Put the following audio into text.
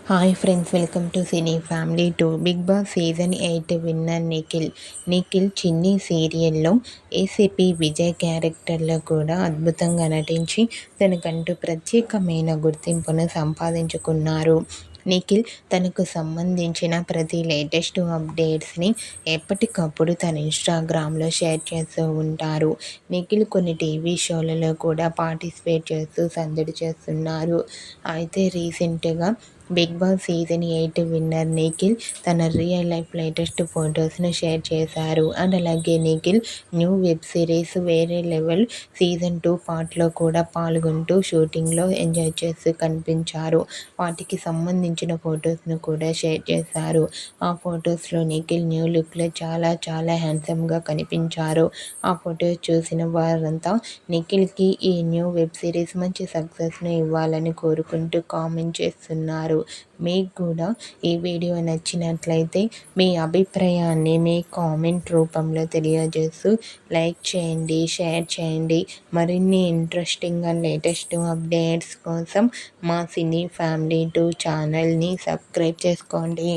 Hi friends, welcome to cine family 2. Bigg Boss season 8 winner Nikhil Chinni సీరియల్లో ACP Vijay క్యారెక్టర్లో కూడా అద్భుతంగా నటించి తనకంటూ ప్రత్యేకమైన గుర్తింపును సంపాదించుకున్నారు. నిఖిల్ తనకు సంబంధించిన ప్రతి లేటెస్ట్ అప్డేట్స్ని ఎప్పటికప్పుడు తన ఇన్స్టాగ్రామ్లో షేర్ చేస్తూ ఉంటారు. నిఖిల్ కొన్ని టీవీ షోలలో కూడా పార్టిసిపేట్ చేస్తూ సందడి చేస్తున్నారు. అయితే రీసెంట్గా Bigg Boss season 8 winner Nikhil తన రియల్ లైఫ్ లేటెస్ట్ ఫొటోస్ను షేర్ చేశారు. అండ్ అలాగే నిఖిల్ న్యూ వెబ్ సిరీస్ వేరే లెవెల్ సీజన్ 2 పార్ట్లో కూడా పాల్గొంటూ షూటింగ్లో ఎంజాయ్ చేస్తూ కనిపించారు. వాటికి సంబంధించిన ఫొటోస్ను కూడా షేర్ చేశారు. ఆ ఫొటోస్లో నిఖిల్ న్యూ లుక్లో చాలా చాలా హ్యాండ్సమ్గా కనిపించారు. ఆ ఫొటోస్ చూసిన వారంతా నిఖిల్కి ఈ న్యూ వెబ్ సిరీస్ మంచి సక్సెస్ను ఇవ్వాలని కోరుకుంటూ కామెంట్ చేస్తున్నారు. మీకు కూడా ఈ వీడియో నచ్చినట్లయితే మీ అభిప్రాయాన్ని మీ కామెంట్ రూపంలో తెలియజేస్తూ లైక్ చేయండి, షేర్ చేయండి. మరిన్ని ఇంట్రెస్టింగ్ అండ్ లేటెస్ట్ అప్డేట్స్ కోసం మా సినీ ఫ్యామిలీ 2 ఛానల్ని సబ్స్క్రైబ్ చేసుకోండి.